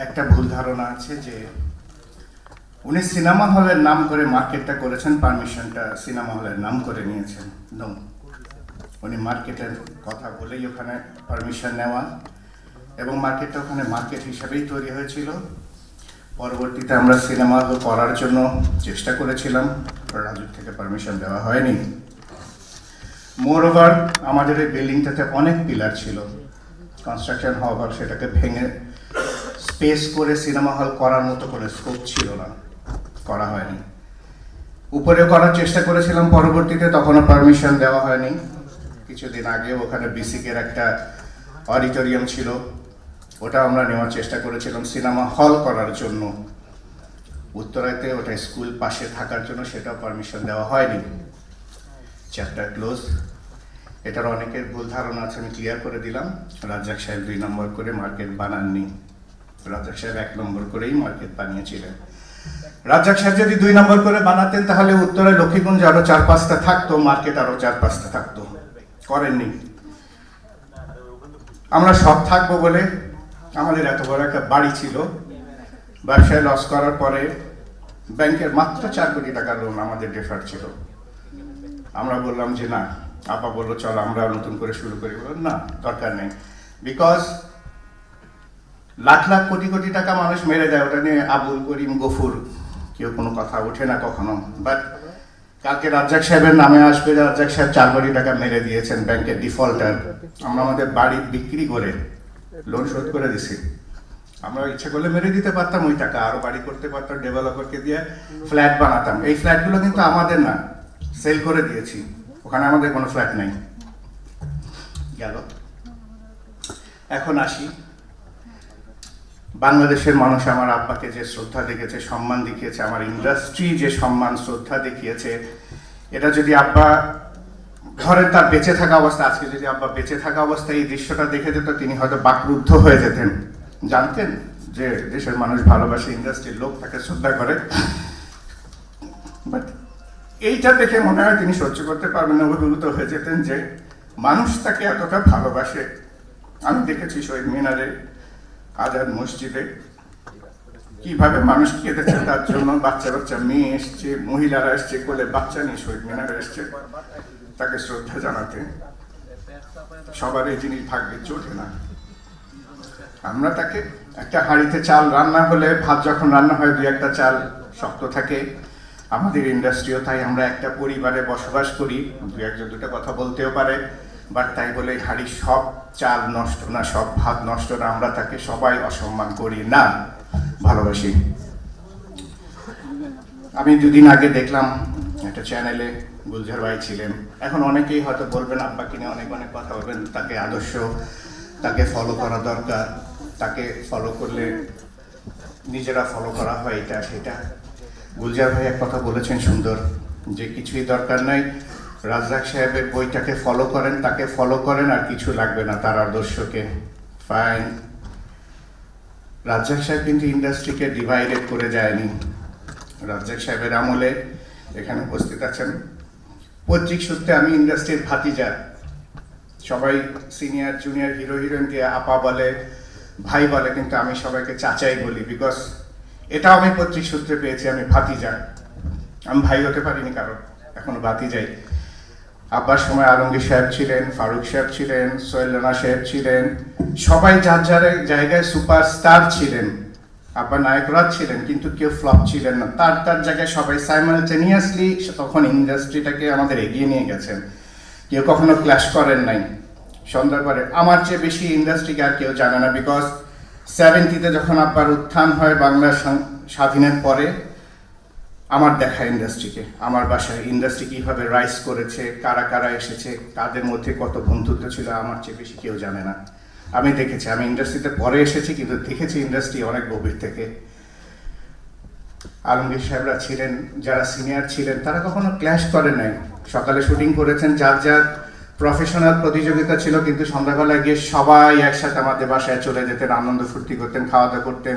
একটা ভুল ধারণা আছে যে উনি সিনেমা হলের নাম করে মার্কেটটা করেছেন, পারমিশনটা সিনেমা হলের নাম করে নিয়েছেন। নো, উনি মার্কেটের কথা বলেই ওখানে পারমিশন নেওয়া এবং মার্কেটটা ওখানে মার্কেট হিসাবেই তৈরি হয়েছিল। পরবর্তীতে আমরা সিনেমা হল করার জন্য চেষ্টা করেছিলাম, রাজুর থেকে পারমিশন দেওয়া হয়নি। মোর ওভার আমাদের এই বিল্ডিংটাতে অনেক পিলার ছিল, কনস্ট্রাকশন হওয়ার পর সেটাকে ভেঙে স্পেস করে সিনেমা হল করার মতো কোনো স্কোপ ছিল না, করা হয়নি। উপরেও করার চেষ্টা করেছিলাম পরবর্তীতে, তখনও পারমিশন দেওয়া হয়নি। কিছুদিন আগে ওখানে বিসিকের একটা অডিটোরিয়াম ছিল, ওটা আমরা নেওয়ার চেষ্টা করেছিলাম সিনেমা হল করার জন্য। উত্তরাতে ওটা স্কুল পাশে থাকার জন্য, সেটাও পারমিশন দেওয়া হয়নি। Chapter close. এটার অনেকের ভুল ধারণা আছে, আমি ক্লিয়ার করে দিলাম। রাজ্জাক সাহেব 2 নম্বর করে মার্কেট বানাননি, রাজ্জাক সাহেব 1 নম্বর করেই মার্কেট বানিয়েছিলেন। রাজ্জাক সাহেব যদি 2 নম্বর করে বানাতেন তাহলে উত্তরায় লক্ষ্মীগঞ্জ আরো 4-5টা থাকতো, মার্কেট আরো 4-5টা থাকতো। করেননি। আমরা সব থাকবো বলে আমাদের এত বড় একটা বাড়ি ছিল, ব্যবসায় লস করার পরে ব্যাংকের মাত্র 4 কোটি টাকা লোন আমাদের ডেফার ছিল। আমরা বললাম যে না, আপা বললো চলো আমরা নতুন করে শুরু করি। বললাম না, দরকার নেই, বিকজ লাখ লাখ কোটি কোটি টাকা মানুষ মেরে দেয়, ওটা নিয়ে আবুল করিম গফুর কেউ কোনো কথা ওঠে না কখনো। বাট কালকে রাজ্জাক সাহেবের নামে আসবে, রাজ্জাক সাহেব 4 কোটি টাকা মেরে দিয়েছেন ব্যাংকের ডিফল্টার। আমরা আমাদের বাড়ি বিক্রি করে লোন শোধ করে দিছি। আমরা ইচ্ছা করলে মেরে দিতে পারতাম ওই টাকা, আরো বাড়ি করতে পারতাম, ডেভেলপারকে দিয়ে ফ্ল্যাট বানাতাম। এই ফ্ল্যাটগুলো কিন্তু আমাদের না, সেল করে দিয়েছি, ওখানে আমাদের কোনো ফ্ল্যাট নাই। গেল। এখন আসি, বাংলাদেশের মানুষ আমার আব্বাকে যে শ্রদ্ধা দেখিয়েছে, সম্মান দেখিয়েছে, আমার ইন্ডাস্ট্রি যে সম্মান শ্রদ্ধা দেখিয়েছে, এটা যদি আব্বা ধরেন তার বেঁচে থাকা অবস্থা, আজকে যদি আব্বা বেঁচে থাকা অবস্থায় এই দৃশ্যটা দেখে যেত, তিনি হয়তো বাকরুদ্ধ হয়ে যেতেন। জানতেন যে দেশের মানুষ ভালোবাসে, ইন্ডাস্ট্রির লোক তাকে শ্রদ্ধা করে। বাট এইটা দেখে মনে হয় তিনি সহ্য করতে পারবেন না, অভিভূত হয়ে যেতেন যে মানুষ তাকে এতটা ভালোবাসে। আমি দেখেছি শহীদ মিনারে, আজাদ মসজিদে কিভাবে মানুষ কেঁদেছে তার জন্য। বাচ্চা বাচ্চা মেয়ে এসছে, মহিলারা এসছে, কোলে বাচ্চা নিয়ে শহীদ মিনারে এসছে তাকে শ্রদ্ধা জানাতে। সবার এই জিনিস ভাগ্যে চোটে না। আমরা তাকে একটা হাঁড়িতে চাল রান্না হলে, ভাত যখন রান্না হয় 2-1টা চাল শক্ত থাকে। আমাদের ইন্ডাস্ট্রিও তাই, আমরা একটা পরিবারে বসবাস করি, 2-1-2টা কথা বলতেও পারে, বাট তাই বলে হাঁড়ির সব চাল নষ্ট না, সব ভাত নষ্ট না, আমরা তাকে সবাই অসম্মান করি না, ভালোবাসি। আমি 2 দিন আগে দেখলাম একটা চ্যানেলে গুলজার ভাই ছিলেন। এখন অনেকেই হয়তো বলবেন আব্বাকে নিয়ে অনেক অনেক কথা বলবেন, তাকে আদর্শ, তাকে ফলো করা দরকার, তাকে ফলো করলে নিজেরা ফলো করা হয়, এটা সেটা। গুলজার ভাই এক কথা বলেছেন সুন্দর, যে কিছুই দরকার নাই, রাজ্জাক সাহেবের বইটাকে ফলো করেন, তাকে ফলো করেন, আর কিছু লাগবে না তার আদর্শকে। ফাইন। রাজ্জাক সাহেব কিন্তু ইন্ডাস্ট্রিকে ডিভাইডেড করে যায়নি। রাজ্জাক সাহেবের আমলে, এখানে উপস্থিত আছেন, পৈতৃক সূত্রে আমি ইন্ডাস্ট্রির ভাতিজা। সবাই সিনিয়র জুনিয়র হিরো হিরোইনকে আপা বলে, ভাই বলে, কিন্তু আমি সবাইকে চাচাই বলি, বিকজ এটাও আমি পৈতৃক সূত্রে পেয়েছি, আমি ভাতিজা। আমি ভাই হতে পারিনি কারো, এখনো ভাতিজাই। আব্বার সময় আলমগীর সাহেব ছিলেন, ফারুক সাহেব ছিলেন, সোহেল রানা সাহেব ছিলেন, সবাই যার যার জায়গায় সুপারস্টার ছিলেন। আব্বা নায়করাজ ছিলেন, কিন্তু কেউ ফ্লপ ছিলেন না, তার তার জায়গায় সবাই সাইমালটেনিয়াসলি তখন ইন্ডাস্ট্রিটাকে আমাদের এগিয়ে নিয়ে গেছেন। কেউ কখনো ক্ল্যাশ করেন নাই। সন্ধ্যার পরে আমার চেয়ে বেশি ইন্ডাস্ট্রিকে আর কেউ জানে না, বিকজ 70-তে যখন আব্বার উত্থান হয় বাংলার স্বাধীনের পরে, আমার দেখা ইন্ডাস্ট্রিকে, আমার বাসায় ইন্ডাস্ট্রি কীভাবে রাইজ করেছে, কারা কারা এসেছে, কাদের মধ্যে কত বন্ধুত্ব ছিল, আমার চেয়ে বেশি কেউ জানে না। আমি দেখেছি, আমি ইন্ডাস্ট্রিতে পরে এসেছি, কিন্তু দেখেছি ইন্ডাস্ট্রি অনেক গভীর থেকে। আলমগীর সাহেবরা ছিলেন, যারা সিনিয়র ছিলেন, তারা কখনো ক্ল্যাশ করে নাই। সকালে শুটিং করেছেন, যার যার প্রফেশনাল প্রতিযোগিতা ছিল, কিন্তু সন্ধ্যাবেলায় গিয়ে সবাই একসাথে আমাদের বাসায় চলে যেতেন, আনন্দ ফুর্তি করতেন, খাওয়া দাওয়া করতেন,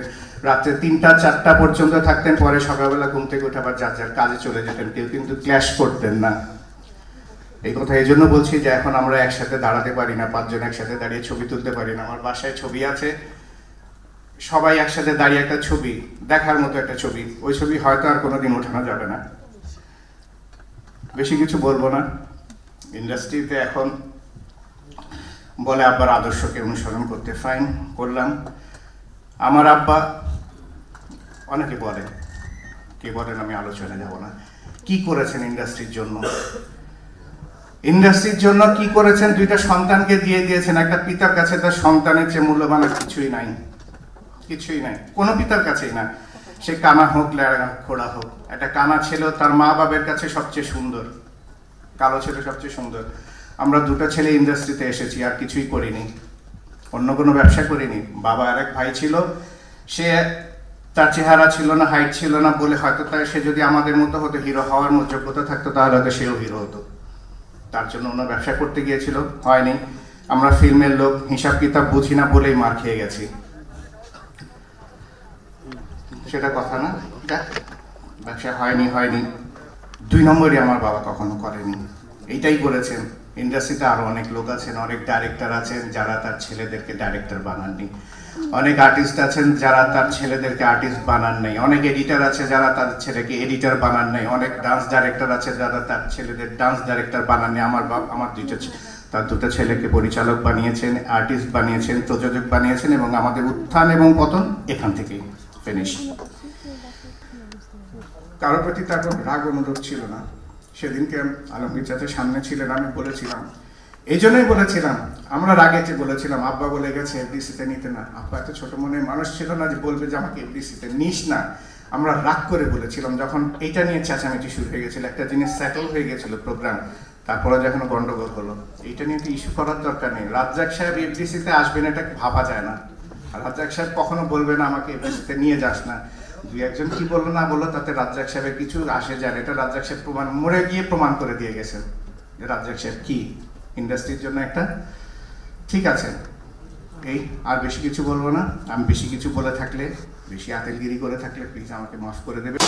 রাত্রে 3টা-4টা পর্যন্ত থাকতেন, পরে সকালবেলা ঘুম থেকে উঠে আবার যার যার কাজে চলে যেতেন, কেউ কিন্তু ক্ল্যাশ করতেন না। এই কথা এই জন্য বলছি যে এখন আমরা একসাথে দাঁড়াতে পারি না, 5 জন একসাথে দাঁড়িয়ে ছবি তুলতে পারি না। আমার বাসায় ছবি আছে, সবাই একসাথে দাঁড়িয়ে একটা ছবি, দেখার মতো একটা ছবি, ওই ছবি হয়তো আর কোনোদিন ওঠানো যাবে না। বেশি কিছু বলবো না। ইন্ডাস্ট্রিতে এখন বলে আব্বার আদর্শকে অনুসরণ করতে, ফাইন, করলাম। আমার আব্বা অনেকে বলে, কে বলেন আমি আলোচনা যাব না, কি করেছেন ইন্ডাস্ট্রির জন্য। ইন্ডাস্ট্রির জন্য কি করেছেন, দুইটা সন্তানকে দিয়ে দিয়েছেন। একটা পিতার কাছে তার সন্তানের চেয়ে মূল্যবান আর কিছুই নাই, কিছুই নাই, কোনো পিতার কাছেই না। সে কানা হোক লেড়া খোড়া হোক, একটা কানা ছেলে তার মা বাবার কাছে সবচেয়ে সুন্দর, কালো ছেলে সবচেয়ে সুন্দর। আমরা দুটো ছেলে ইন্ডাস্ট্রিতে এসেছি, আর কিছুই করিনি, অন্য কোনো ব্যবসা করিনি। বাবা আর এক ভাই ছিল, সে তার চেহারা ছিল না, হাইট ছিল না বলে হয়তো সে যদি আমাদের মতো হতো, হিরো হওয়ার মতো যোগ্যতা থাকতো, তাহলে হয়তো সেও হিরো হতো। তার জন্য অন্য ব্যবসা করতে গিয়েছিল, হয়নি। আমরা ফিল্মের লোক, হিসাব কিতাব বুঝি না বলেই মার খেয়ে গেছি, সেটা কথা না। ব্যবসা হয়নি। 2 নম্বরই আমার বাবা কখনো করেনি, এইটাই করেছেন। ইন্ডাস্ট্রিতে আরো অনেক লোক আছেন, অনেক ডাইরেক্টর আছেন যারা তার ছেলেদেরকে ডাইরেক্টর বানাননি, অনেক আর্টিস্ট আছেন যারা তার ছেলেদেরকে আর্টিস্ট বানান নাই, অনেক এডিটর আছে যারা তাদের ছেলেকে এডিটর বানান নাই, অনেক ডান্স ডাইরেক্টর আছে যারা তার ছেলেদের ডান্স ডাইরেক্টর বানান নাই। আমার তার দুটো ছেলেকে পরিচালক বানিয়েছেন, আর্টিস্ট বানিয়েছেন, প্রযোজক বানিয়েছেন, এবং আমাদের উত্থান এবং পতন এখান থেকেই ফিনিশ। কারোর প্রতি তার কোনো রাগ অনুরোধ ছিল না। সেদিনকে আলমগীর চাচা সামনে ছিলেন, আমি বলেছিলাম, এই জন্যই বলেছিলাম, আমরা রাগেতে বলেছিলাম আব্বা বলে গেছে এফডিসিতে নিতে না। আব্বা এত ছোট মনের মানুষ ছিল না যে বলবে যে আমাকে এফডিসিতে নিস না। আমরা রাগ করে বলেছিলাম, যখন এইটা নিয়ে চেঁচামেচি শুরু হয়ে গেছিল, একটা জিনিস সেটেল হয়ে গেছিল প্রোগ্রাম, তারপরে যখন গন্ডগোল হলো, এইটা নিয়ে তো ইস্যু করার দরকার নেই। রাজ্জাক সাহেব এফডিসিতে আসবেন এটা ভাবা যায় না, আর রাজ্জাক সাহেব কখনো বলবে না আমাকে এফডিসিতে নিয়ে যাস না। 2-1 কি বললো না বললো তাতে রাজ্জাক সাহেবের কিছু আসে যায় না। এটা রাজ্জাক সাহেব মরে গিয়ে প্রমাণ করে দিয়ে গেছেন যে রাজ্জাক সাহেব কি ইন্ডাস্ট্রির জন্য একটা, ঠিক আছে। এই আর বেশি কিছু বলবো না। আমি বেশি কিছু বলে থাকলে, বেশি আতেলগিরি করে থাকলে প্লিজ আমাকে মাফ করে দেবে।